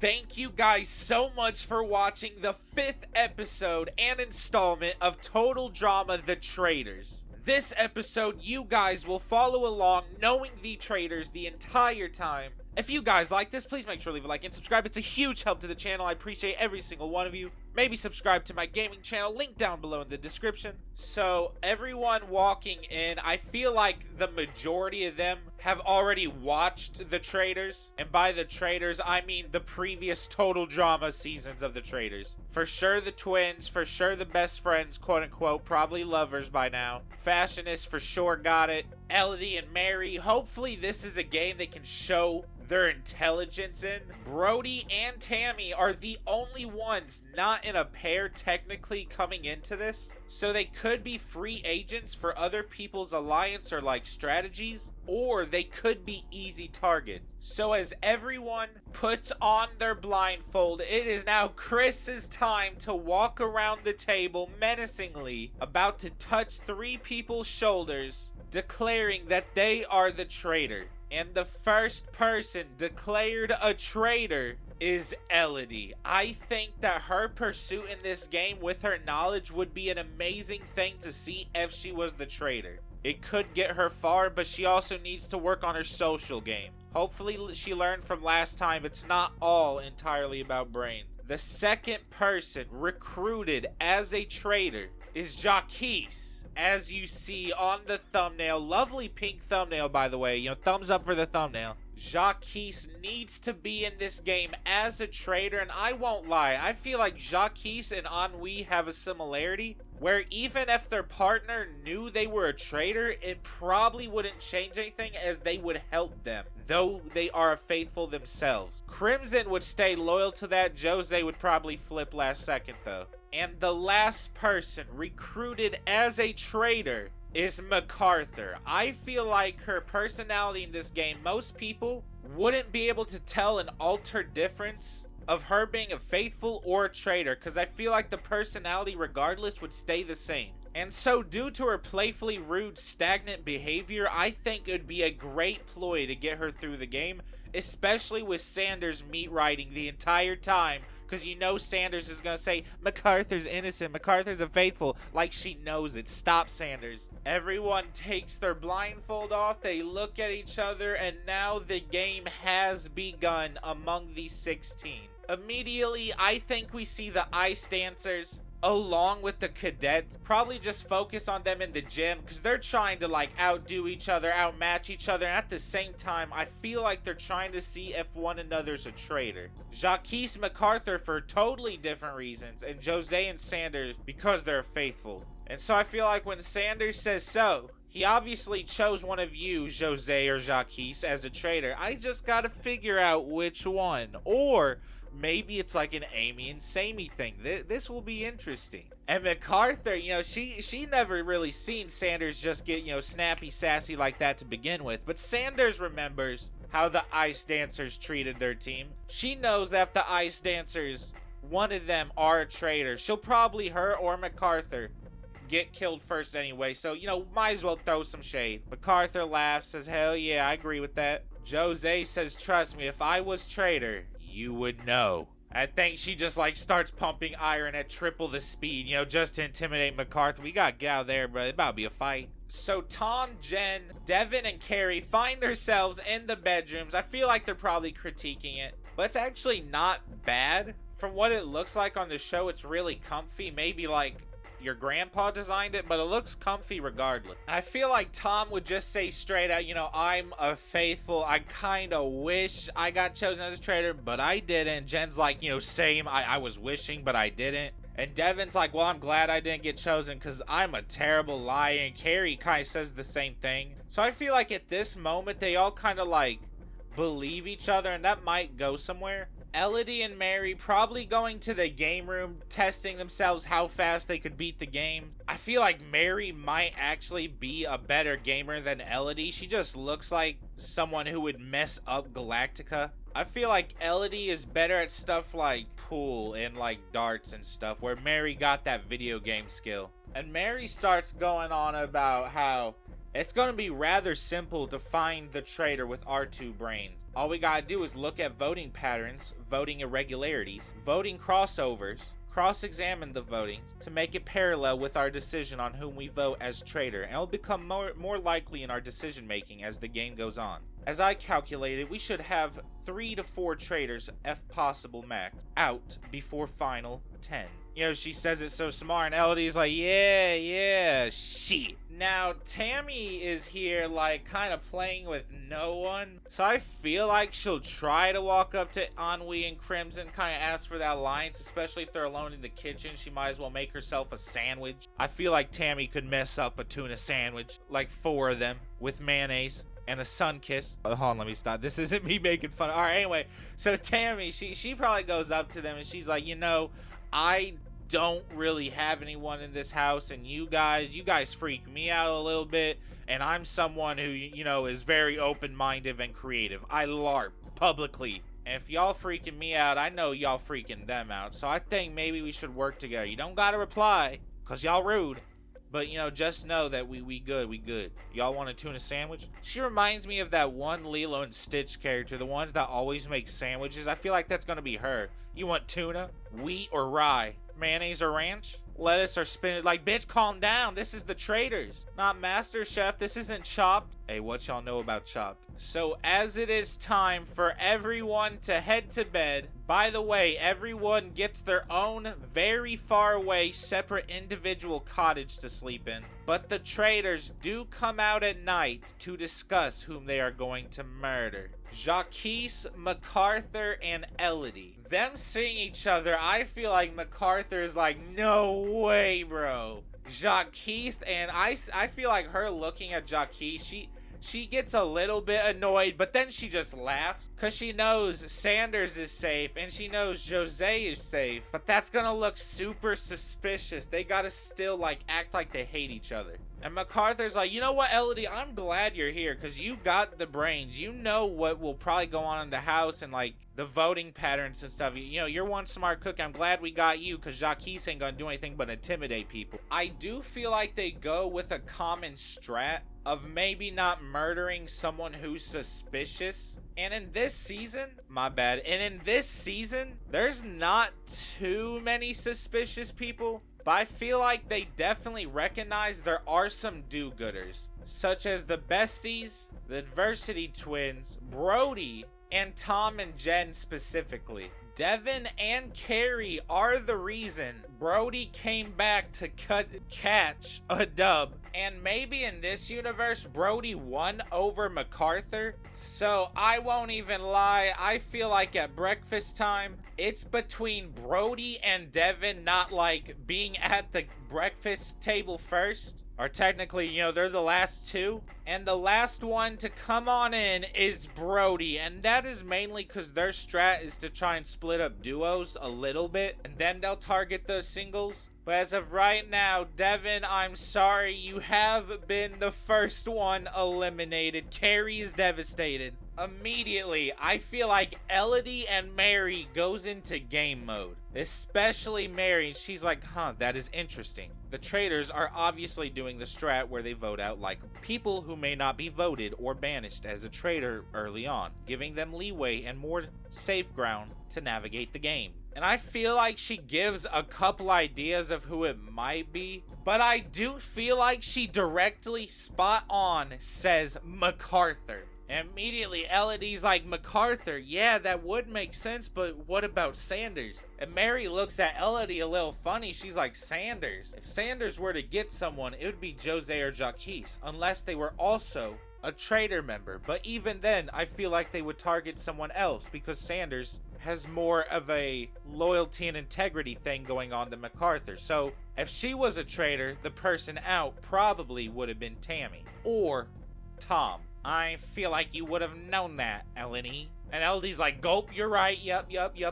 Thank you guys so much for watching the 5th episode and installment of Total Drama The Traitors. This episode, you guys will follow along knowing the traitors the entire time. If you guys like this, please make sure to leave a like and subscribe. It's a huge help to the channel. I appreciate every single one of you. Maybe subscribe to my gaming channel, link down below in the description. So everyone walking in, I feel like the majority of them have already watched The Traitors. And by The Traitors, I mean the previous Total Drama seasons of The Traitors. For sure the twins, for sure the best friends, quote unquote, probably lovers by now. Fashionists for sure got it. Elodie and Mary, hopefully this is a game they can show their intelligence in. Brody and Tammy are the only ones not in a pair technically coming into this, so they could be free agents for other people's alliance or like strategies, or they could be easy targets. So as everyone puts on their blindfold, it is now Chris's time to walk around the table menacingly, about to touch 3 people's shoulders, declaring that they are the traitor. And the first person declared a traitor is Elodie. I think that her pursuit in this game with her knowledge would be an amazing thing to see if she was the traitor. It could get her far, but she also needs to work on her social game. Hopefully she learned from last time it's not all entirely about brains. The second person recruited as a traitor is JackBox. As you see on the thumbnail, lovely pink thumbnail by the way, thumbs up for the thumbnail. JackBox needs to be in this game as a traitor, and I won't lie, I feel like JackBox and Ennui have a similarity where even if their partner knew they were a traitor, it probably wouldn't change anything as they would help them, though they are faithful themselves. Crimson would stay loyal to that, Jose would probably flip last second though. And the last person recruited as a traitor is MacArthur. I feel like her personality in this game, most people wouldn't be able to tell an altered difference of her being a faithful or a traitor, because I feel like the personality regardless would stay the same. And so due to her playfully rude, stagnant behavior, I think it would be a great ploy to get her through the game, especially with Sanders meat riding the entire time, because Sanders is going to say, MacArthur's innocent, MacArthur's a faithful, like she knows it. Stop, Sanders. Everyone takes their blindfold off, they look at each other, and now the game has begun among the 16. Immediately, I think we see the ice dancers along with the cadets. Probably just focus on them in the gym because they're trying to like outdo each other, outmatch each other, and at the same time I feel like they're trying to see if one another's a traitor. JackBox, MacArthur for totally different reasons, and Jose and Sanders because they're faithful. And so I feel like when Sanders says so, he obviously chose one of you, Jose or JackBox, as a traitor. I just gotta figure out which one. Or maybe it's like an Amy and Sammy thing. This will be interesting. And MacArthur, she never really seen Sanders just get, snappy, sassy like that to begin with. But Sanders remembers how the ice dancers treated their team. She knows that if the ice dancers, one of them are a traitor, she'll probably, her or MacArthur, get killed first anyway. So, might as well throw some shade. MacArthur laughs, says, hell yeah, I agree with that. Jose says, trust me, if I was traitor, you would know. I think she just like starts pumping iron at triple the speed, just to intimidate MacArthur. We got Gal there, bro. It's about to be a fight. So Tom, Jen, Devin, and Carrie find themselves in the bedrooms. I feel like they're probably critiquing it, but it's actually not bad. From what it looks like on the show, it's really comfy. Maybe like your grandpa designed it, but it looks comfy regardless. I feel like Tom would just say straight out, I'm a faithful. I kind of wish I got chosen as a traitor, but I didn't. Jen's like, same. I was wishing, but I didn't. And Devin's like, well, I'm glad I didn't get chosen because I'm a terrible liar. And Carrie kind of says the same thing. So I feel like at this moment, they all kind of like believe each other, and that might go somewhere. Elodie and Mary probably going to the game room, testing themselves how fast they could beat the game. I feel like Mary might actually be a better gamer than Elodie. She just looks like someone who would mess up Galactica. I feel like Elodie is better at stuff like pool and like darts and stuff, where Mary got that video game skill. And Mary starts going on about how It's gonna be rather simple to find the traitor with our 2 brains. All we gotta do is look at voting patterns, voting irregularities, voting crossovers, cross-examine the voting to make it parallel with our decision on whom we vote as traitor, and it'll become more likely in our decision making as the game goes on. As I calculated, we should have 3 to 4 traitors, if possible max, out before final 10. You know, she says it so smart, and Elodie's like, yeah, shit. Now, Tammy is here, like, kind of playing with no one. So I feel like she'll try to walk up to Ennui and Crimson, kind of ask for that alliance, especially if they're alone in the kitchen. She might as well make herself a sandwich. I feel like Tammy could mess up a tuna sandwich, like 4 of them, with mayonnaise and a sun kiss. Hold on, let me stop. This isn't me making fun. All right, anyway, so Tammy, she probably goes up to them and she's like, you know, I don't really have anyone in this house, and you guys freak me out a little bit, and I'm someone who, you know, is very open-minded and creative. I LARP publicly, and if y'all freaking me out, I know y'all freaking them out, so I think maybe we should work together. You don't gotta reply, cause y'all rude, but, you know, just know that we good. Y'all want a tuna sandwich? She reminds me of that one Lilo and Stitch character, the ones that always make sandwiches. I feel like that's gonna be her. You want tuna, wheat, or rye? Mayonnaise or ranch? Lettuce or spinach? Like, bitch, calm down. This is the Traitors, not Master Chef. This isn't Chopped. Hey, what y'all know about Chopped? So, as it is time for everyone to head to bed, by the way, everyone gets their own very far away, separate individual cottage to sleep in. But the Traitors do come out at night to discuss whom they are going to murder. Jacques, MacArthur, and Elodie. Them seeing each other, I feel like MacArthur is like, no way, bro. Jacques, and I feel like her looking at Jacques, she gets a little bit annoyed, but then she just laughs because she knows Sanders is safe and she knows Jose is safe. But that's gonna look super suspicious. They gotta still, like, act like they hate each other. And MacArthur's like, you know what, Elodie, I'm glad you're here because you got the brains. You know what will probably go on in the house and, like, the voting patterns and stuff. You know, you're one smart cook. I'm glad we got you because Jacques ain't gonna do anything but intimidate people. I do feel like they go with a common strat of maybe not murdering someone who's suspicious. And in this season, and in this season, there's not too many suspicious people. But I feel like they definitely recognize there are some do-gooders, such as the Besties, the Adversity Twins, Brody, and Tom and Jen specifically. Devin and Carrie are the reason Brody came back to catch a dub. And maybe in this universe, Brody won over MacArthur. So I won't even lie, I feel like at breakfast time, it's between Brody and Devin not, like, being at the breakfast table first. Or technically, you know, they're the last 2. And the last one to come on in is Brody. And that is mainly because their strat is to try and split up duos a little bit. And then they'll target those singles. But as of right now, Devin, I'm sorry, you have been the first one eliminated. Carrie is devastated. Immediately, I feel like Elodie and Mary goes into game mode. Especially Mary. She's like, huh, that is interesting. The Traitors are obviously doing the strat where they vote out, like, people who may not be voted or banished as a traitor early on, giving them leeway and more safe ground to navigate the game. And I feel like she gives a couple ideas of who it might be, but I do feel like she directly spot on says MacArthur. And immediately Elodie's like, MacArthur, yeah, that would make sense, but what about Sanders? And Mary looks at Elodie a little funny. She's like, Sanders? If Sanders were to get someone, it would be Jose or Jacques, unless they were also a traitor member. But even then, I feel like they would target someone else because Sanders has more of a loyalty and integrity thing going on than MacArthur. So if she was a traitor, the person out probably would have been Tammy or Tom. I feel like you would have known that, Elodie. And Elodie's like, gulp, you're right. Yup,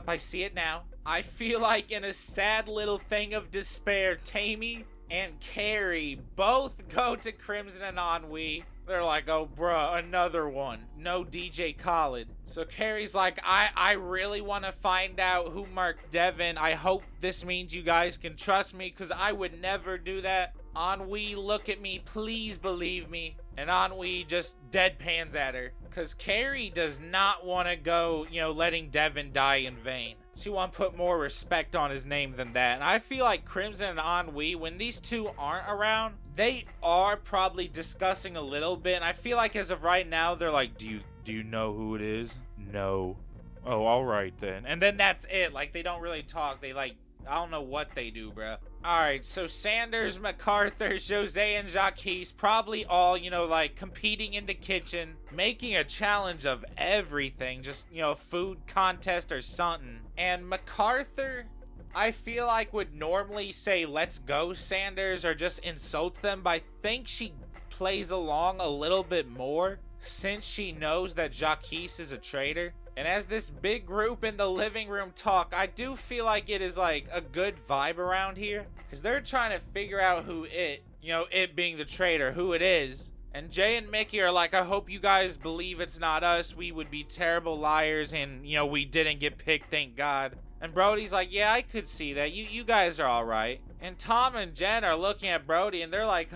I see it now. I feel like in a sad little thing of despair, Tammy and Carrie both go to Crimson and Ennui. They're like, oh, bruh, another one. No DJ Khaled. So Carrie's like, I really want to find out who marked Devin. I hope this means you guys can trust me, because I would never do that. Ennui, look at me. Please believe me. And Ennui just deadpans at her. Because Carrie does not want to go, letting Devin die in vain. She want to put more respect on his name than that. And I feel like Crimson and Ennui, when these two aren't around, they are probably discussing a little bit. And I feel like as of right now, they're like, do you know who it is? No. Oh, all right then. And then that's it. Like, they don't really talk. They I don't know what they do, bro. Alright, so Sanders, MacArthur, Jose, and Jacques probably all, competing in the kitchen, making a challenge of everything, just, food contest or something. And MacArthur, I feel like would normally say, let's go, Sanders, or just insult them, but I think she plays along a little bit more since she knows that Jacques is a traitor. And as this big group in the living room talk, I do feel like it is like a good vibe around here. Because they're trying to figure out who it being the traitor, who it is. And Jay and Mickey are like, I hope you guys believe it's not us. We would be terrible liars and, we didn't get picked, thank God. And Brody's like, yeah, I could see that. You guys are all right. And Tom and Jen are looking at Brody and they're like,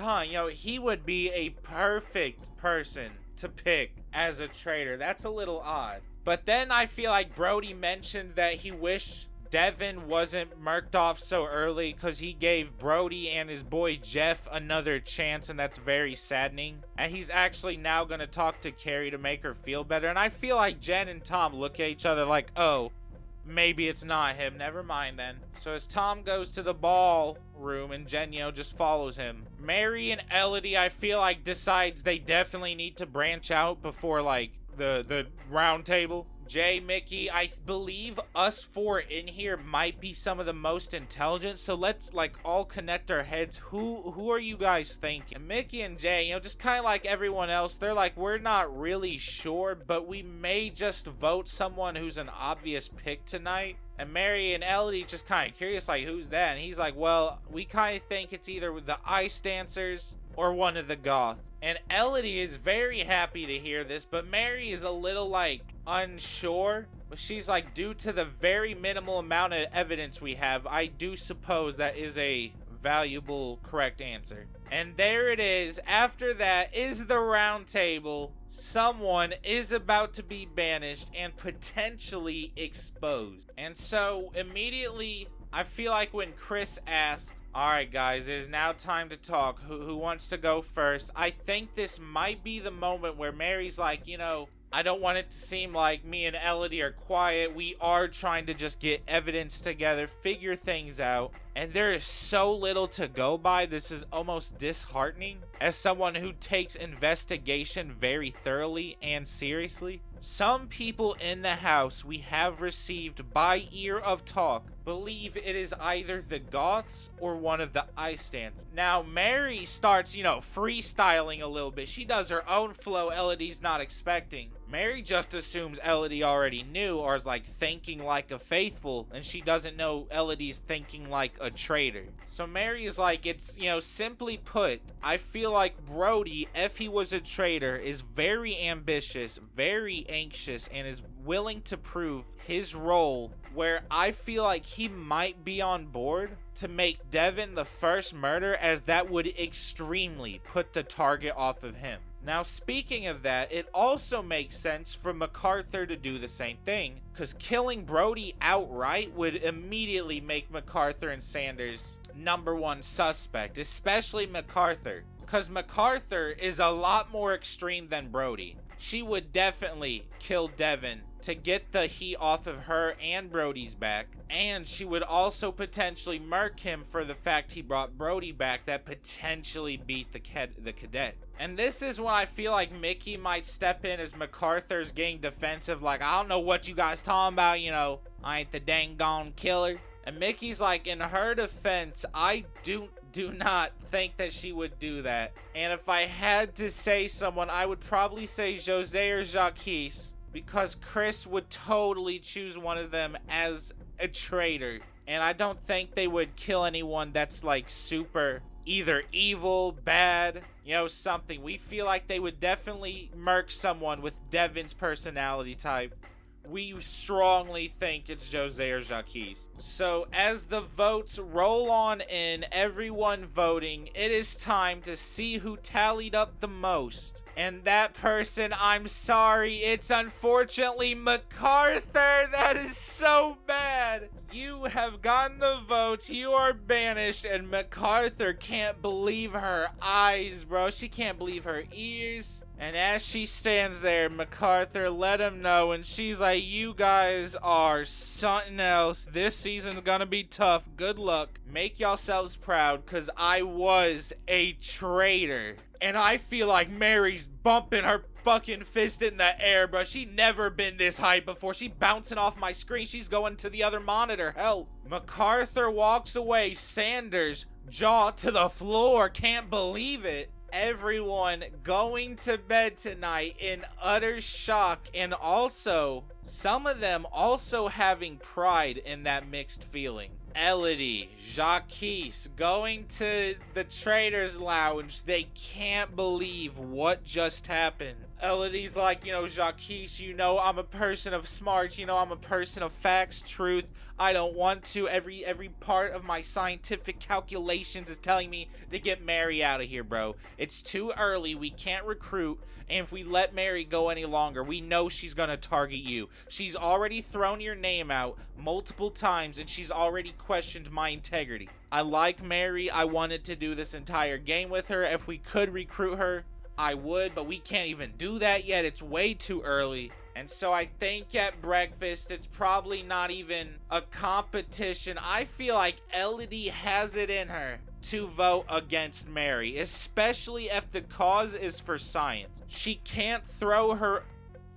he would be a perfect person to pick as a traitor. That's a little odd. But then I feel like Brody mentioned that he wished Devin wasn't murked off so early because he gave Brody and his boy Jeff another chance, and that's very saddening. And he's actually now going to talk to Carrie to make her feel better. And I feel like Jen and Tom look at each other like, oh, maybe it's not him. Never mind then. So as Tom goes to the ball room and Jen, just follows him. Mary and Elodie, I feel like, decides they definitely need to branch out before, the round table. Jay, Mickey, I believe us four in here might be some of the most intelligent, so let's all connect our heads. Who are you guys thinking? And Mickey and Jay, just kind of like everyone else, they're like, we're not really sure, but we may just vote someone who's an obvious pick tonight. And Mary and Elodie just kind of curious, like, who's that? And he's like, well, we kind of think it's either the Ice Dancers or one of the Goths. And Elodie is very happy to hear this, but Mary is a little, unsure. But she's like, due to the very minimal amount of evidence we have, I do suppose that is a valuable, correct answer. And there it is. After that is the round table. Someone is about to be banished and potentially exposed. And so immediately, I feel like when Chris asks, all right, guys, it is now time to talk. Who wants to go first? I think this might be the moment where Mary's like, I don't want it to seem like me and Elodie are quiet. We are trying to just get evidence together, figure things out. And there is so little to go by. This is almost disheartening. As someone who takes investigation very thoroughly and seriously, some people in the house we have received by ear of talk believe it is either the Goths or one of the Ice Dancers. Now, Mary starts, freestyling a little bit. She does her own flow Elodie's not expecting. Mary just assumes Elodie already knew or is thinking like a faithful, and she doesn't know Elodie's thinking like a traitor. So Mary is like, it's, simply put, I feel like Brody, if he was a traitor, is very ambitious, very anxious, and is willing to prove his role, where I feel like he might be on board to make Devin the first murder, as that would extremely put the target off of him. Now, speaking of that, it also makes sense for MacArthur to do the same thing, because killing Brody outright would immediately make MacArthur and Sanders #1 suspect, especially MacArthur, because MacArthur is a lot more extreme than Brody. She would definitely kill Devin to get the heat off of her and Brody's back, and she would also potentially murk him for the fact he brought Brody back that potentially beat the cadet. And this is when I feel like Mickey might step in as MacArthur's getting defensive, like, I don't know what you guys talking about, I ain't the dang gone killer. And Mickey's like, in her defense, I do not think that she would do that. And if I had to say someone, I would probably say Jose or Jacques, because Chris would totally choose one of them as a traitor. And I don't think they would kill anyone that's super either evil, bad, something. We feel like they would definitely murk someone with Devin's personality type, we strongly think it's Jose or Jacques. So as the votes roll on in, everyone voting, it is time to see who tallied up the most. And that person, I'm sorry, it's unfortunately MacArthur. That is so bad. You have gotten the votes, you are banished, and MacArthur can't believe her eyes, bro. She can't believe her ears. And as she stands there, MacArthur let him know, and she's like, you guys are something else. This season's gonna be tough. Good luck. Make yourselves proud, because I was a traitor. And I feel like Mary's bumping her fucking fist in the air, bro. She never been this hype before. She bouncing off my screen. She's going to the other monitor. Help. MacArthur walks away. Sanders, jaw to the floor. Can't believe it. Everyone going to bed tonight in utter shock, and also some of them also having pride in that mixed feeling. Elodie, Jacques going to the Traitors Lounge. They can't believe what just happened. Elodie's like, Jacques, I'm a person of smarts, I'm a person of facts, truth. I don't want to. Every part of my scientific calculations is telling me to get Mary out of here, bro. It's too early. We can't recruit. And if we let Mary go any longer, we know she's going to target you. She's already thrown your name out multiple times, and she's already questioned my integrity. I like Mary. I wanted to do this entire game with her. If we could recruit her, I would, but we can't even do that yet. It's way too early. And so I think at breakfast, it's probably not even a competition. I feel like Elodie has it in her to vote against Mary, especially if the cause is for science. She can't throw her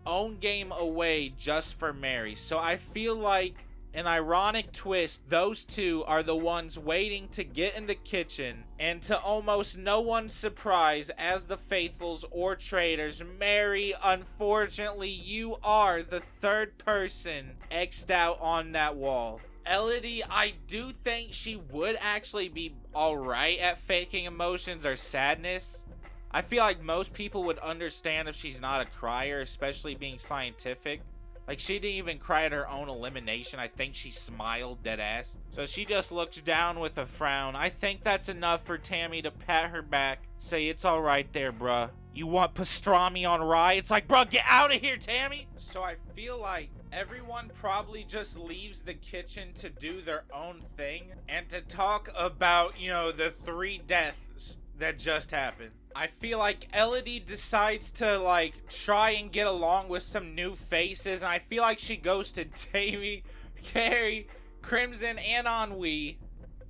own game away just for Mary. So I feel like an ironic twist, those two are the ones waiting to get in the kitchen, and to almost no one's surprise, as the faithfuls or traitors, Mary, unfortunately, you are the third person X'd out on that wall. Elodie, I do think she would actually be alright at faking emotions or sadness. I feel like most people would understand if she's not a crier, especially being scientific. Like, she didn't even cry at her own elimination. I think she smiled dead ass. So she just looks down with a frown. I think that's enough for Tammy to pat her back. Say, it's alright there, bruh. You want pastrami on rye? It's like, bruh, get out of here, Tammy! So I feel like everyone probably just leaves the kitchen to do their own thing and to talk about, the 3 deaths that just happened. I feel like Elodie decides to, try and get along with some new faces, and I feel like she goes to Tammy, Carrie, Crimson, and Ennui,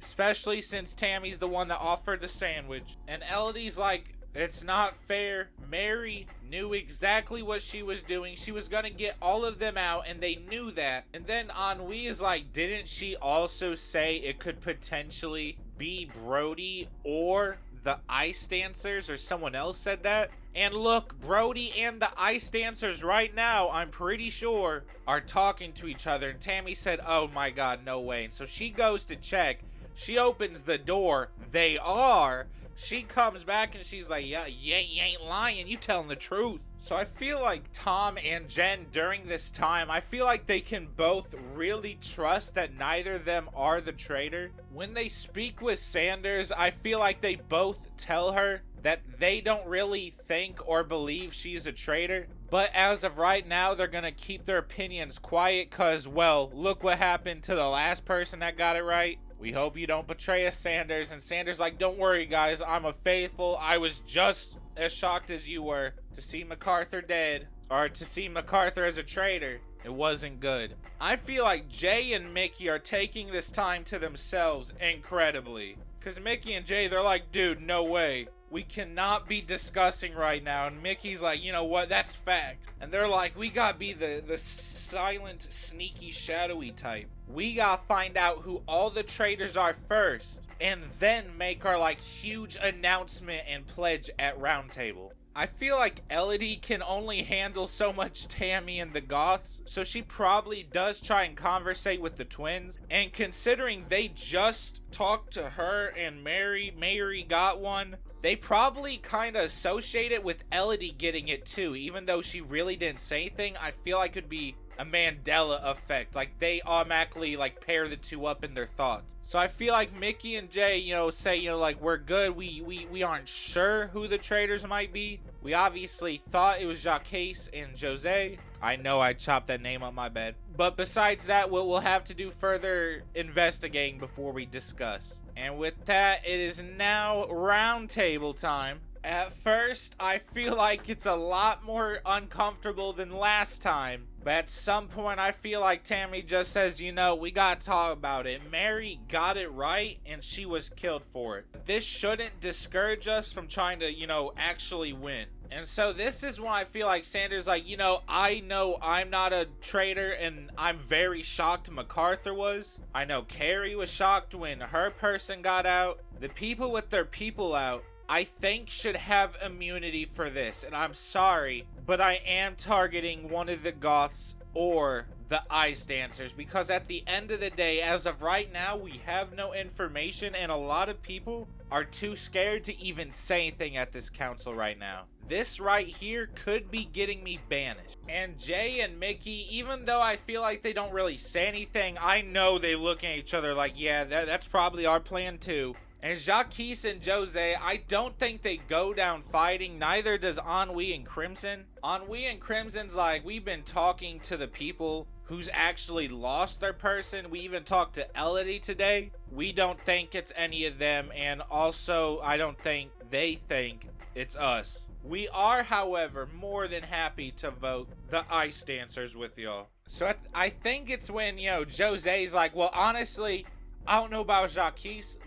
especially since Tammy's the one that offered the sandwich. And Elodie's like, it's not fair. Mary knew exactly what she was doing. She was gonna get all of them out, and they knew that. And then Ennui is like, didn't she also say it could potentially be Brody or the Ice Dancers, or someone else said that? And look, Brody and the Ice Dancers right now, I'm pretty sure, are talking to each other. And Tammy said, oh my god, no way. And so she goes to check. She opens the door. They are. She comes back and she's like, yeah, you ain't lying. You telling the truth. So I feel like Tom and Jen during this time, I feel like they can both really trust that neither of them are the traitor. When they speak with Sanders, I feel like they both tell her that they don't really think or believe she's a traitor. But as of right now, they're gonna keep their opinions quiet because, well, look what happened to the last person that got it right. We hope you don't betray us, Sanders. And Sanders like, don't worry, guys. I'm a faithful. I was just as shocked as you were to see MacArthur dead, or to see MacArthur as a traitor. It wasn't good. I feel like Jay and Mickey are taking this time to themselves incredibly. Because Mickey and Jay, they're like, dude, no way. We cannot be discussing right now. And Mickey's like, you know what? That's fact. And they're like, we gotta be the silent, sneaky, shadowy type. We gotta find out who all the traitors are first, and then make our huge announcement and pledge at roundtable. I feel like Elodie can only handle so much Tammy and the Goths, so she probably does try and conversate with the twins. And considering they just talked to her and Mary got one, they probably kind of associate it with Elodie getting it too. Even though she really didn't say anything, I feel like it'd be a Mandela effect. Like, they automatically, like, pair the two up in their thoughts. So I feel like Mickey and Jay, you know, say, you know, like, we're good. We aren't sure who the traitors might be. We obviously thought it was Jacques and Jose. I know I chopped that name up, my bad. But besides that, we'll have to do further investigating before we discuss. And with that, it is now roundtable time. At first, I feel like it's a lot more uncomfortable than last time. But at some point, I feel like Tammy just says, you know, we gotta talk about it. Mary got it right, and she was killed for it. This shouldn't discourage us from trying to, you know, actually win. And so this is when I feel like Sanders like, you know I'm not a traitor, and I'm very shocked MacArthur was. I know Carrie was shocked when her person got out. The people with their people out, I think, should have immunity for this. And I'm sorry, but I am targeting one of the Goths or the Ice Dancers, because at the end of the day, as of right now, we have no information, and a lot of people are too scared to even say anything at this council right now. This right here could be getting me banished. And Jay and Mickey, even though I feel like they don't really say anything, I know they look at each other like, yeah, that's probably our plan too. And Jacques and Jose, I don't think they go down fighting. Neither does Ennui and Crimson. Ennui and Crimson's like, we've been talking to the people who's actually lost their person. We even talked to Elodie today. We don't think it's any of them. And also, I don't think they think it's us. We are, however, more than happy to vote the Ice Dancers with y'all. So I think it's when, you know, Jose's like, well, honestly, I don't know about Jacques,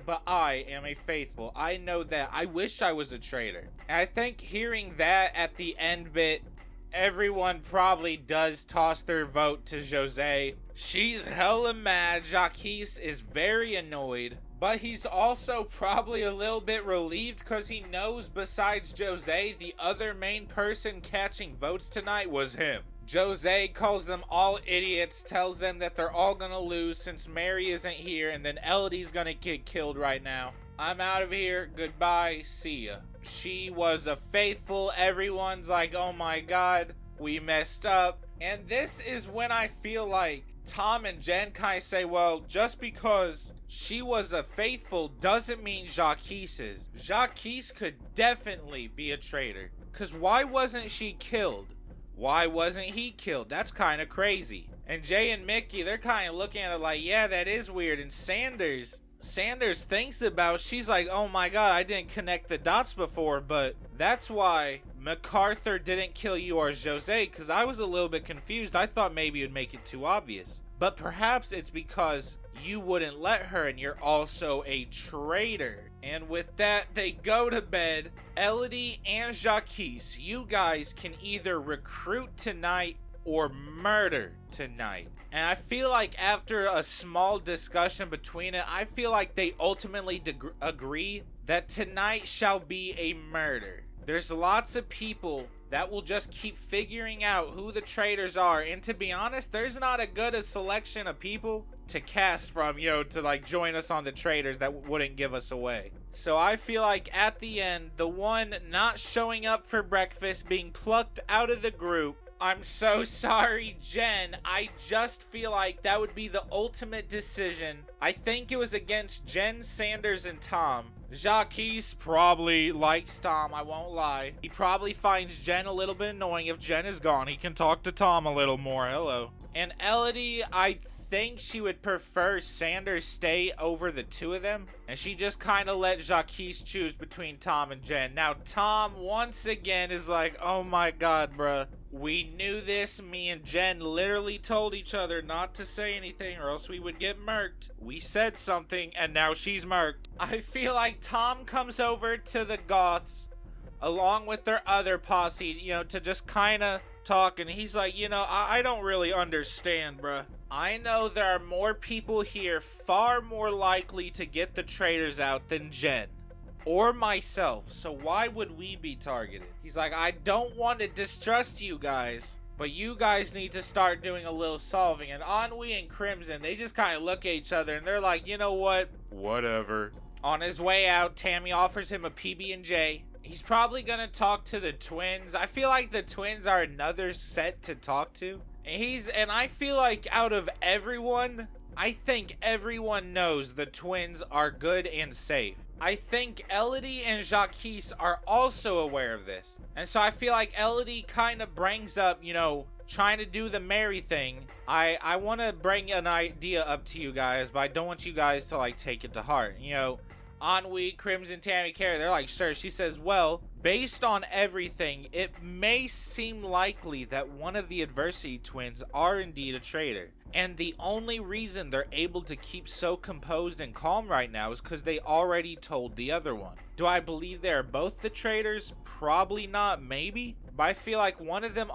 but I am a faithful. I know that. I wish I was a traitor. And I think hearing that at the end bit, everyone probably does toss their vote to Jose. She's hella mad. Jacques is very annoyed. But he's also probably a little bit relieved because he knows besides Jose, the other main person catching votes tonight was him. Jose calls them all idiots, tells them that they're all gonna lose since Mary isn't here, and then Elodie's gonna get killed right now. I'm out of here. Goodbye. See ya. She was a faithful. Everyone's like, oh my god, we messed up. And this is when I feel like Tom and Jen kind of say, well, just because she was a faithful doesn't mean Jacques is. Jacques could definitely be a traitor. Because why wasn't she killed? Why wasn't he killed? That's kind of crazy. And Jay and Mickey, they're kind of looking at it like, yeah, that is weird. And Sanders thinks about, she's like, oh my god, I didn't connect the dots before, but that's why MacArthur didn't kill you or Jose, because I was a little bit confused. I thought maybe it would make it too obvious. But perhaps it's because you wouldn't let her and you're also a traitor. And with that, they go to bed. Elodie and Jacques, you guys can either recruit tonight or murder tonight. And I feel like after a small discussion between it, I feel like they ultimately agree that tonight shall be a murder. There's lots of people that will just keep figuring out who the traitors are. And to be honest, there's not a good a selection of people to cast from, you know, to like join us on the traitors that wouldn't give us away. So I feel like at the end, the one not showing up for breakfast, being plucked out of the group, I'm so sorry, Jen. I just feel like that would be the ultimate decision. I think it was against Jen, Sanders, and Tom. Jacques probably likes Tom, I won't lie. He probably finds Jen a little bit annoying. If Jen is gone, he can talk to Tom a little more. Hello. And Elodie, I think she would prefer Sanders stay over the two of them. And she just kind of let Jacques choose between Tom and Jen. Now, Tom, once again, is like, oh my god, bruh. We knew this. Me and Jen literally told each other not to say anything or else we would get murked. We said something and now she's murked. I feel like Tom comes over to the Goths along with their other posse, you know, to just kind of talk. And he's like, you know, I don't really understand, bruh. I know there are more people here far more likely to get the traitors out than Jen. Or myself, so why would we be targeted? He's like, I don't want to distrust you guys, but you guys need to start doing a little solving. And Ennui and Crimson, they just kind of look at each other and they're like, you know what? Whatever. On his way out, Tammy offers him a PB&J. He's probably gonna talk to the twins. I feel like the twins are another set to talk to. And I feel like out of everyone, I think everyone knows the twins are good and safe. I think Elodie and JackBox are also aware of this. And so I feel like Elodie kind of brings up, trying to do the Mary thing. I want to bring an idea up to you guys, but I don't want you guys to take it to heart. Ennui, Crimson, Tammy, Carrie, they're like, sure. She says, well, based on everything, it may seem likely that one of the adversity twins are indeed a traitor. And the only reason they're able to keep so composed and calm right now is because they already told the other one. Do I believe they are both the traitors? Probably not, maybe. But I feel like one of them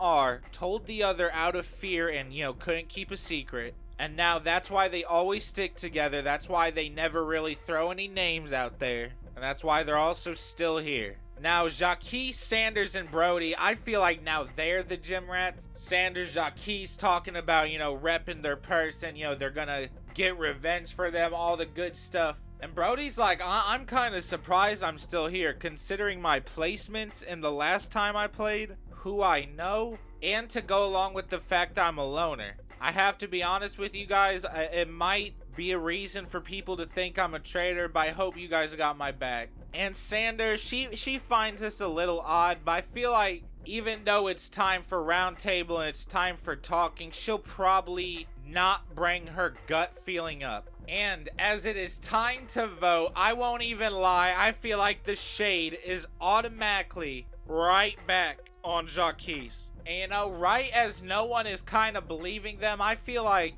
told the other out of fear and, couldn't keep a secret. And now that's why they always stick together. That's why they never really throw any names out there. And that's why they're also still here. Now, JackBox, Sanders, and Brody, I feel like now they're the gym rats. Sanders, JackBox talking about, repping their person. They're gonna get revenge for them, all the good stuff. And Brody's like, I'm kind of surprised I'm still here, considering my placements in the last time I played, who I know, and to go along with the fact I'm a loner. I have to be honest with you guys, it might be a reason for people to think I'm a traitor, but I hope you guys got my back. And Sanders, she finds this a little odd, but I feel like even though it's time for roundtable and it's time for talking, she'll probably not bring her gut feeling up. And as it is time to vote, I won't even lie, I feel like the shade is automatically right back on JackBox. And right as no one is kind of believing them, I feel like,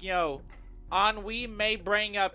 Ennui may bring up,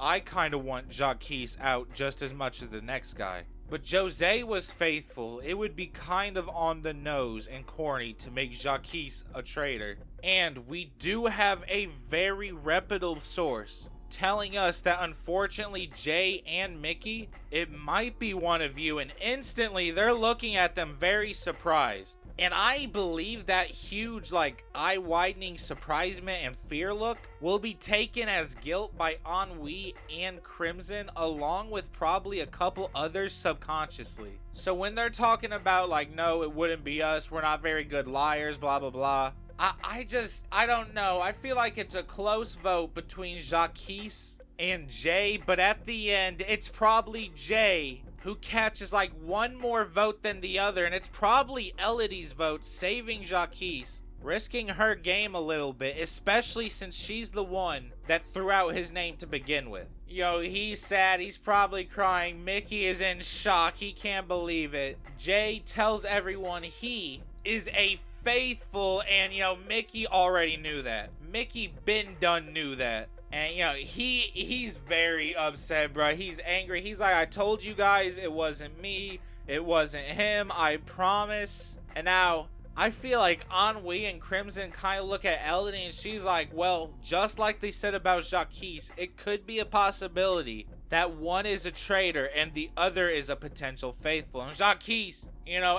I kind of want JackBox out just as much as the next guy. But Jose was faithful. It would be kind of on the nose and corny to make JackBox a traitor. And we do have a very reputable source telling us that unfortunately Jay and Mickey, it might be one of you, and instantly they're looking at them very surprised. And I believe that huge, eye-widening surprisement and fear look will be taken as guilt by Ennui and Crimson, along with probably a couple others subconsciously. So when they're talking about, no, it wouldn't be us, we're not very good liars, blah, blah, blah, I don't know. I feel like it's a close vote between JackBox and Jay, but at the end, it's probably Jay who catches one more vote than the other, and it's probably Elodie's vote saving JackBox, risking her game a little bit, especially since she's the one that threw out his name to begin with. He's sad, he's probably crying, Mickey is in shock, he can't believe it. Jay tells everyone he is a faithful, and Mickey already knew that. Mickey been done knew that. And, he's very upset, bro. He's angry. He's like, I told you guys it wasn't me. It wasn't him. I promise. And now, I feel like Ennui and Crimson kind of look at Elodie and she's like, well, just like they said about JackBox, it could be a possibility that one is a traitor and the other is a potential faithful. And JackBox,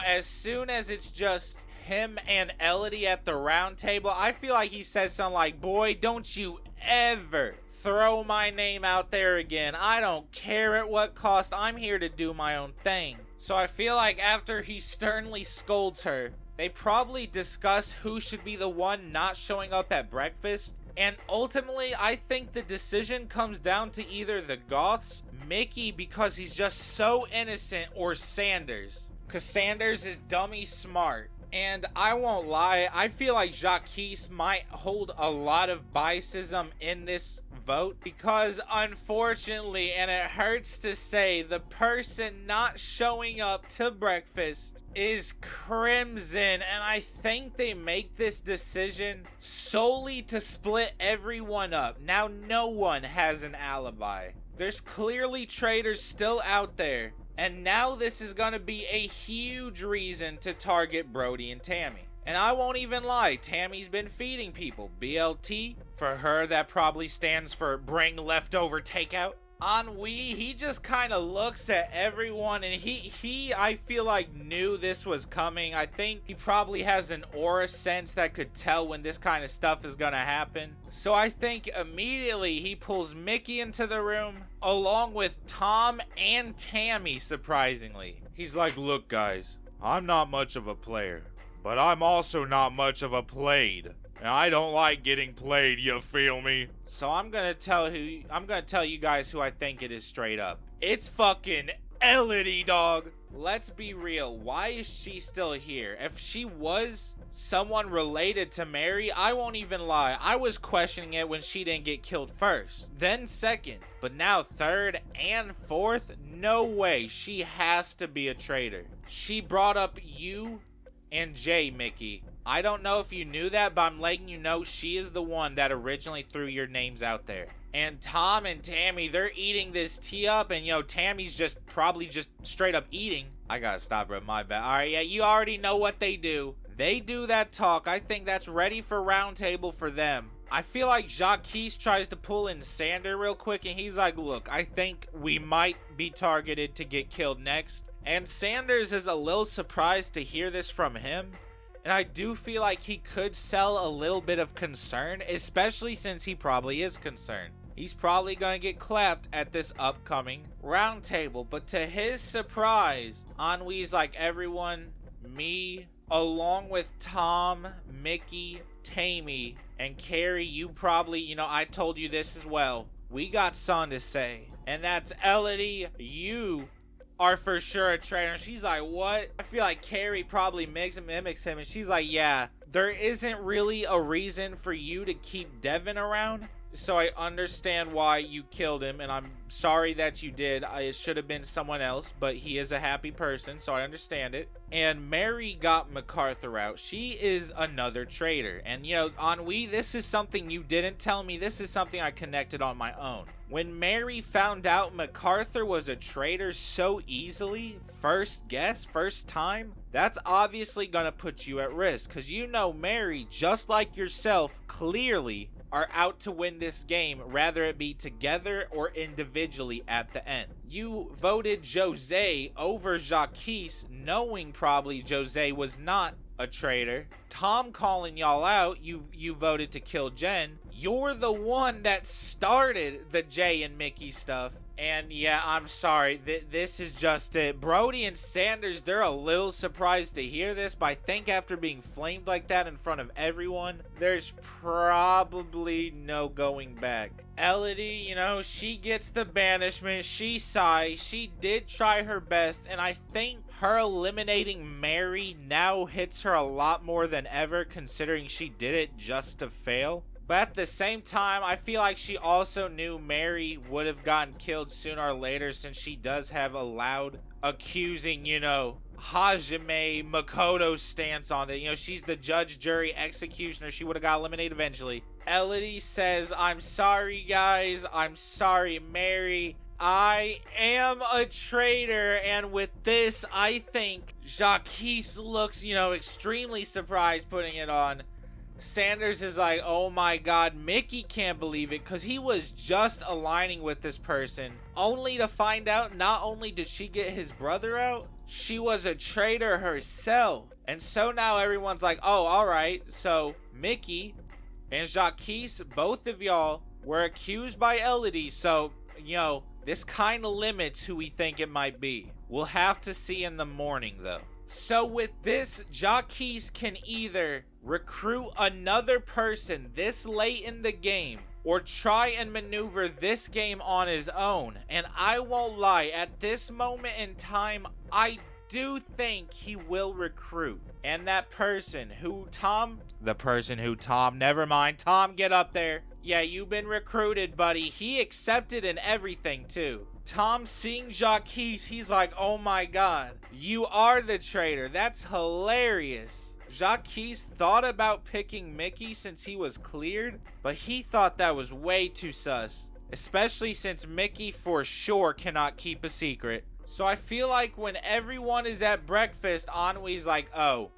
as soon as it's just him and Elodie at the round table, I feel like he says something like, boy, don't you ever throw my name out there again. I don't care at what cost. I'm here to do my own thing. So I feel like after he sternly scolds her, they probably discuss who should be the one not showing up at breakfast. And ultimately, I think the decision comes down to either the Goths, Mickey because he's just so innocent, or Sanders, because Sanders is dummy smart. And I won't lie, I feel like JackBox might hold a lot of biasism in this vote because unfortunately, and it hurts to say, the person not showing up to breakfast is Crimson, and I think they make this decision solely to split everyone up. Now no one has an alibi. There's clearly traitors still out there. And now this is gonna be a huge reason to target Brody and Tammy. And I won't even lie, Tammy's been feeding people. BLT, for her that probably stands for bring leftover takeout. Ennui, he just kind of looks at everyone and he I feel like knew this was coming. I think he probably has an aura sense that could tell when this kind of stuff is gonna happen. So I think immediately he pulls Mickey into the room along with Tom and Tammy, surprisingly. He's like, look guys, I'm not much of a player, but I'm also not much of a played. I don't like getting played, you feel me? So I'm gonna tell you guys who I think it is straight up. It's fucking Elodie, dog. Let's be real. Why is she still here? If she was someone related to Mary, I won't even lie, I was questioning it when she didn't get killed first, then second, but now third and fourth. No way. She has to be a traitor. She brought up you and Jay, Mickey. I don't know if you knew that, but I'm letting you know she is the one that originally threw your names out there. And Tom and Tammy, they're eating this tea up, and Tammy's probably just straight up eating. I gotta stop, bro, my bad. Alright, yeah, you already know what they do. They do that talk. I think that's ready for roundtable for them. I feel like JackBox tries to pull in Sander real quick, and he's like, look, I think we might be targeted to get killed next. And Sanders is a little surprised to hear this from him. And I do feel like he could sell a little bit of concern, especially since he probably is concerned. He's probably going to get clapped at this upcoming roundtable. But to his surprise, Ennui's like, everyone, me, along with Tom, Mickey, Tammy, and Carrie, you probably, I told you this as well. We got something to say. And that's Elodie, you are for sure a traitor. She's like, what? I feel like Carrie probably mimics him, and she's like, yeah, there isn't really a reason for you to keep Devin around. So I understand why you killed him, and I'm sorry that you did. It should have been someone else, but he is a happy person, so I understand it. And Mary got MacArthur out. She is another traitor. And, Ennui, this is something you didn't tell me. This is something I connected on my own. When Mary found out MacArthur was a traitor so easily, first guess, first time, that's obviously gonna put you at risk. Because Mary, just like yourself, clearly are out to win this game, rather it be together or individually at the end. You voted Jose over JackBox, knowing probably Jose was not a traitor. Tom calling y'all out, you voted to kill Jen. You're the one that started the Jay and Mickey stuff. And yeah, I'm sorry, this is just it. Brody and Sanders, they're a little surprised to hear this, but I think after being flamed like that in front of everyone, there's probably no going back. Elodie, she gets the banishment. She sighs. She did try her best, and I think her eliminating Mary now hits her a lot more than ever, considering she did it just to fail. But at the same time, I feel like she also knew Mary would have gotten killed sooner or later, since she does have a loud accusing, Hajime Makoto stance on it. She's the judge, jury, executioner. She would have got eliminated eventually. Elodie says, I'm sorry, guys. I'm sorry, Mary. I am a traitor. And with this, I think JackBox looks, extremely surprised putting it on. Sanders is like, oh my god. Mickey can't believe it, because he was just aligning with this person, only to find out not only did she get his brother out, she was a traitor herself. And so now everyone's like, oh, alright, so Mickey and JackBox, both of y'all were accused by Elodie, so, this kind of limits who we think it might be. We'll have to see in the morning, though. So with this, JackBox can either recruit another person this late in the game, or try and maneuver this game on his own. And I won't lie, at this moment in time, I do think he will recruit. And that person who Tom, never mind, Tom, get up there. Yeah, you've been recruited, buddy. He accepted and everything too. Tom seeing JackBox, he's like, oh my god, you are the traitor. That's hilarious. JackBox thought about picking Mickey since he was cleared, but he thought that was way too sus, especially since Mickey for sure cannot keep a secret. So I feel like when everyone is at breakfast, Ennui's like, oh,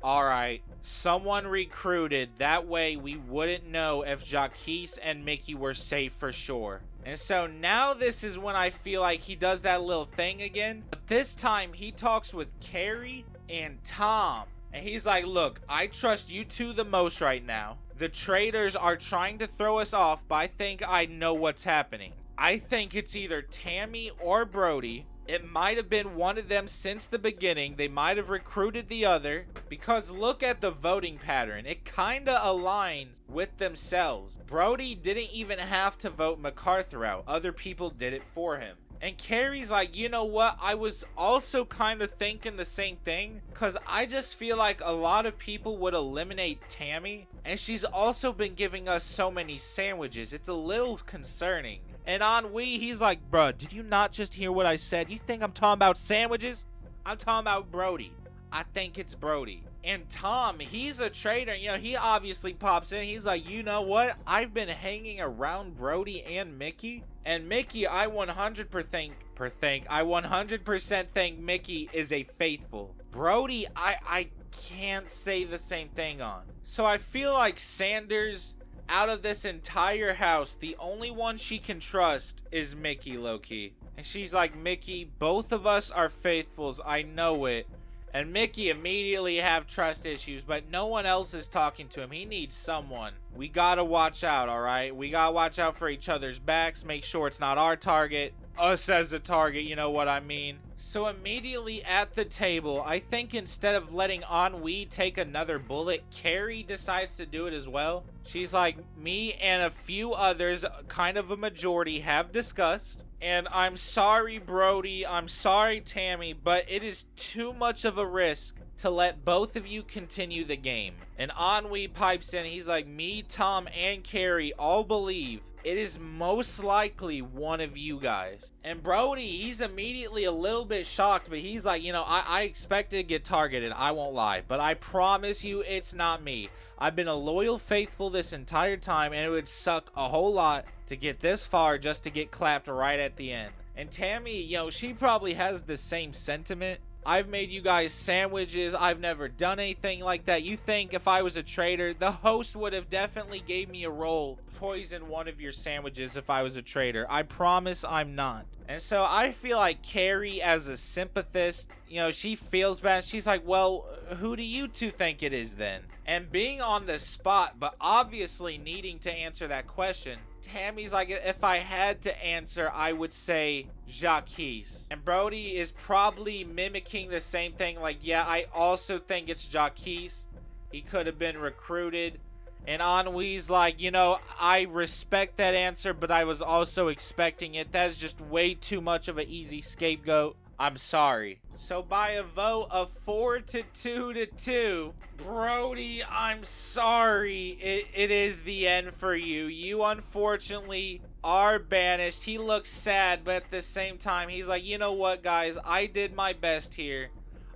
alright, someone recruited. That way we wouldn't know if JackBox and Mickey were safe for sure. And so now this is when I feel like he does that little thing again. But this time he talks with Carrie and Tom. And he's like, look, I trust you two the most right now. The traitors are trying to throw us off, but I think I know what's happening. I think it's either Tammy or Brody. It might have been one of them since the beginning. They might have recruited the other, because look at the voting pattern. It kinda aligns with themselves. Brody didn't even have to vote MacArthur out. Other people did it for him. And Carrie's like, you know what? I was also kind of thinking the same thing, because I just feel like a lot of people would eliminate Tammy, and she's also been giving us so many sandwiches. It's a little concerning. And Ennui, he's like, bruh, did you not just hear what I said? You think I'm talking about sandwiches? I'm talking about Brody. I think it's Brody. And Tom, he's a traitor. You know, he obviously pops in. He's like, you know what? I've been hanging around Brody and Mickey. And Mickey, I 100% think Mickey is a faithful. Brody, I can't say the same thing on. So I feel like Sanders, out of this entire house, the only one she can trust is Mickey, low-key. And she's like, Mickey, both of us are faithfuls. I know it. And Mickey immediately have trust issues, but no one else is talking to him. He needs someone. We gotta watch out, alright? We gotta watch out for each other's backs, make sure it's not our target. Us as the target, you know what I mean? So immediately at the table, I think instead of letting Ennui take another bullet, Carrie decides to do it as well. She's like, me and a few others, kind of a majority, have discussed. And I'm sorry, Brody, I'm sorry, Tammy, but it is too much of a risk to let both of you continue the game. And Ennui pipes in, he's like, me, Tom, and Carrie all believe it is most likely one of you guys. And Brody, he's immediately a little bit shocked, but he's like, you know, I expected to get targeted, I won't lie, but I promise you it's not me. I've been a loyal faithful this entire time, and it would suck a whole lot to get this far just to get clapped right at the end. And Tammy, you know, she probably has the same sentiment. I've made you guys sandwiches. I've never done anything like that. You think if I was a traitor, the host would have definitely gave me a roll, poison one of your sandwiches if I was a traitor. I promise I'm not. And so I feel like Carrie, as a sympathist, you know, she feels bad. She's like, well, who do you two think it is then? And being on the spot, but obviously needing to answer that question, Tammy's like, if I had to answer, I would say JackBox. And Brody is probably mimicking the same thing, like, yeah, I also think it's JackBox. He could have been recruited. And Ennui's like, you know, I respect that answer, but I was also expecting it. That's just way too much of an easy scapegoat. I'm sorry. So by a vote of 4-2 to 2, Brody, I'm sorry. It is the end for you. You unfortunately are banished. He looks sad, but at the same time, he's like, you know what, guys? I did my best here.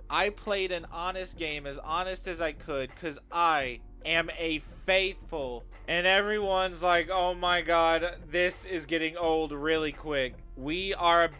I played an honest game, as honest as I could, because I am a faithful. And everyone's like, oh my god, this is getting old really quick. We are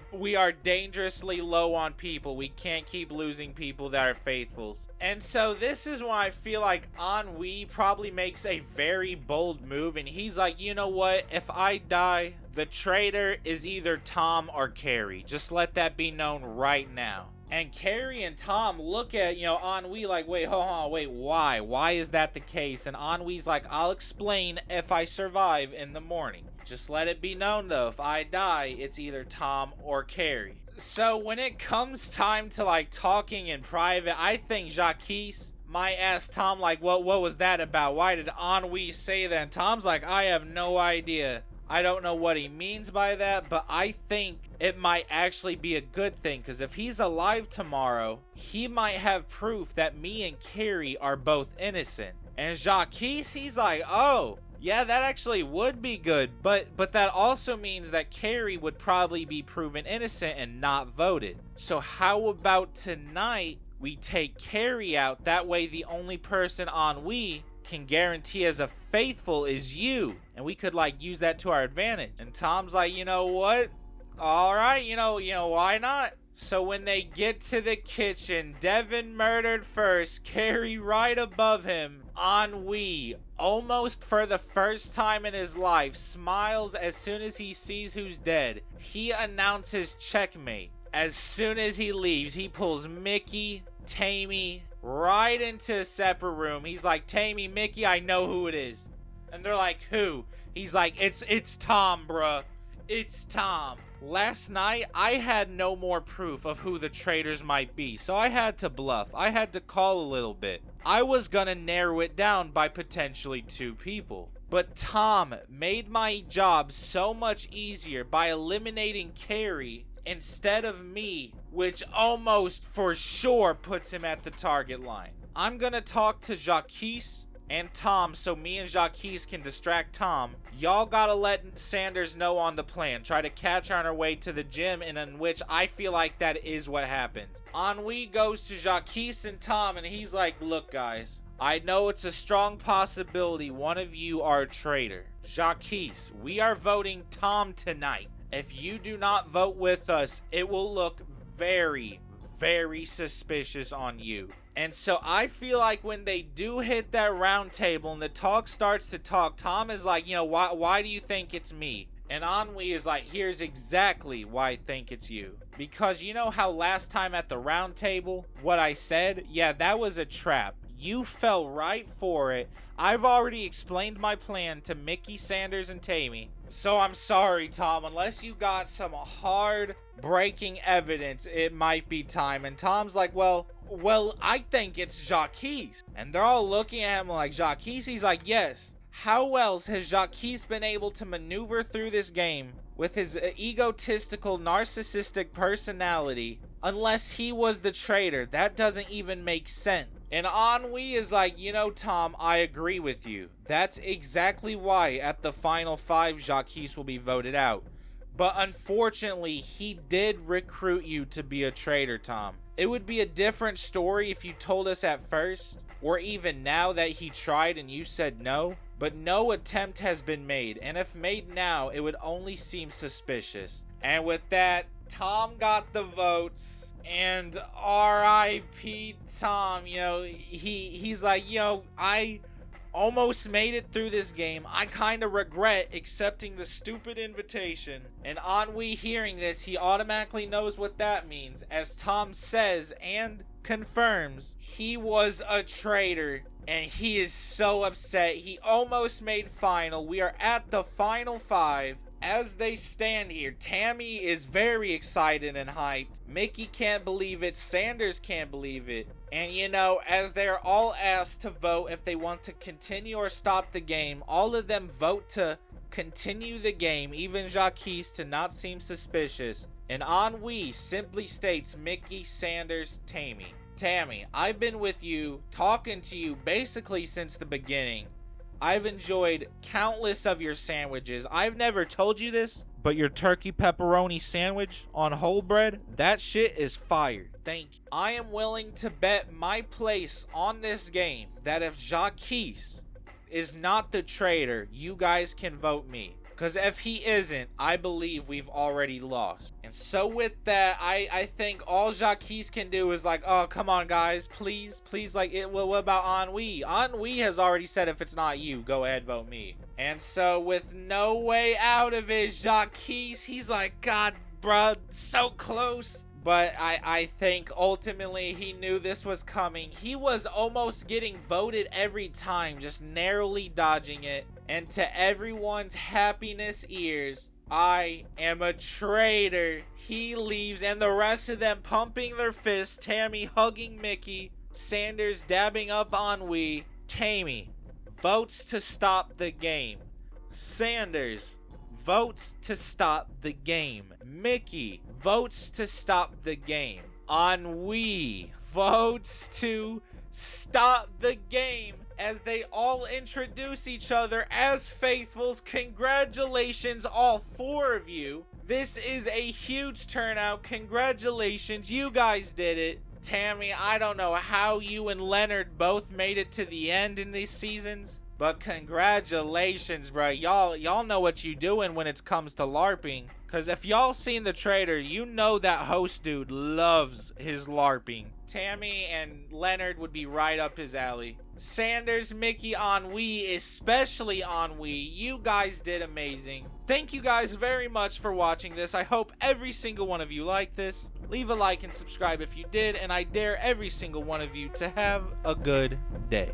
dangerously low on people. We can't keep losing people that are faithfuls. And so this is when I feel like Ennui probably makes a very bold move, and he's like, you know what? If I die, the traitor is either Tom or Carrie. Just let that be known right now. And Carrie and Tom look at, you know, Ennui like, wait, hold on, wait, why? Why is that the case? And Ennui's like, I'll explain if I survive in the morning. Just let it be known, though, if I die, it's either Tom or Carrie. So when it comes time to, like, talking in private, I think JackBox might ask Tom, like, what was that about? Why did Ennui say that? And Tom's like, I have no idea. I don't know what he means by that, but I think it might actually be a good thing, because if he's alive tomorrow, he might have proof that me and Carrie are both innocent. And JackBox, he's like, oh, yeah, that actually would be good, but that also means that Carrie would probably be proven innocent and not voted. So how about tonight we take Carrie out? That way the only person Ennui can guarantee as a faithful is you, and we could like use that to our advantage. And Tom's like, you know what, all right, you know why not? So when they get to the kitchen, Devin murdered first, Carrie right above him. Ennui, almost for the first time in his life, smiles as soon as he sees who's dead. He announces checkmate. As soon as he leaves, he pulls Mickey, Tammy right into a separate room. He's like, Tammy, Mickey, I know who it is. And they're like, who? He's like, it's Tom, bruh. It's Tom. Last night, I had no more proof of who the traitors might be, so I had to bluff. I had to call a little bit. I was gonna narrow it down by potentially 2 people. But Tom made my job so much easier by eliminating Carrie instead of me, which almost for sure puts him at the target line. I'm gonna talk to JackBox and Tom so me and JackBox can distract Tom. Y'all gotta let Sanders know on the plan. Try to catch her on her way to the gym, and in which I feel like that is what happens. Ennui goes to JackBox and Tom, and he's like, look guys, I know it's a strong possibility one of you are a traitor. JackBox, we are voting Tom tonight. If you do not vote with us, it will look very, very suspicious on you. And so I feel like when they do hit that round table and the talk starts to talk, Tom is like, you know, why do you think it's me? And Ennui is like, here's exactly why I think it's you. Because you know how last time at the round table, what I said? Yeah, that was a trap. You fell right for it. I've already explained my plan to Mickey, Sanders, and Tammy. So I'm sorry, Tom. Unless you got some hard breaking evidence, it might be time. And Tom's like, well, I think it's JackBox. And they're all looking at him like, JackBox? He's like, yes. How else has JackBox been able to maneuver through this game with his egotistical, narcissistic personality unless he was the traitor? That doesn't even make sense. And Ennui is like, you know, Tom, I agree with you. That's exactly why at the final 5, JackBox will be voted out. But unfortunately, he did recruit you to be a traitor, Tom. It would be a different story if you told us at first, or even now that he tried and you said no. But no attempt has been made, and if made now, it would only seem suspicious. And with that, Tom got the votes. And R.I.P. Tom, you know, he's like, you know, I almost made it through this game. I kind of regret accepting the stupid invitation. And Ennui hearing this, he automatically knows what that means, as Tom says and confirms he was a traitor. And he is so upset. He almost made final. We are at the final 5. As they stand here, Tammy is very excited and hyped. Mickey can't believe it. Sanders can't believe it. And you know, as they're all asked to vote if they want to continue or stop the game, all of them vote to continue the game, even JackBox to not seem suspicious. And Ennui simply states Mickey, Sanders, Tammy. Tammy, I've been with you, talking to you basically since the beginning. I've enjoyed countless of your sandwiches. I've never told you this, but your turkey pepperoni sandwich on whole bread, that shit is fire. Thank you. I am willing to bet my place on this game that if JackBox is not the traitor, you guys can vote me. Because if he isn't, I believe we've already lost. And so with that, I think all JackBox can do is like, oh, come on, guys. Please, like, what about Ennui? Ennui has already said if it's not you, go ahead, vote me. And so with no way out of it, JackBox, he's like, God, bruh, so close. But I think ultimately he knew this was coming. He was almost getting voted every time, just narrowly dodging it. And to everyone's happiness ears, I am a traitor. He leaves, and the rest of them pumping their fists, Tammy hugging Mickey, Sanders dabbing up Ennui. Tammy votes to stop the game. Sanders votes to stop the game. Mickey votes to stop the game. Ennui votes to stop the game as they all introduce each other as faithfuls. Congratulations, all 4 of you. This is a huge turnout. Congratulations, you guys did it. Tammy, I don't know how you and Leonard both made it to the end in these seasons, but congratulations, bro. Y'all know what you doing when it comes to LARPing. Cause if y'all seen the traitor, you know that host dude loves his LARPing. Tammy and Leonard would be right up his alley. Sanders, Mickey, Ennui, especially Ennui, you guys did amazing. Thank you guys very much for watching this. I hope every single one of you liked this. Leave a like and subscribe if you did, and I dare every single one of you to have a good day.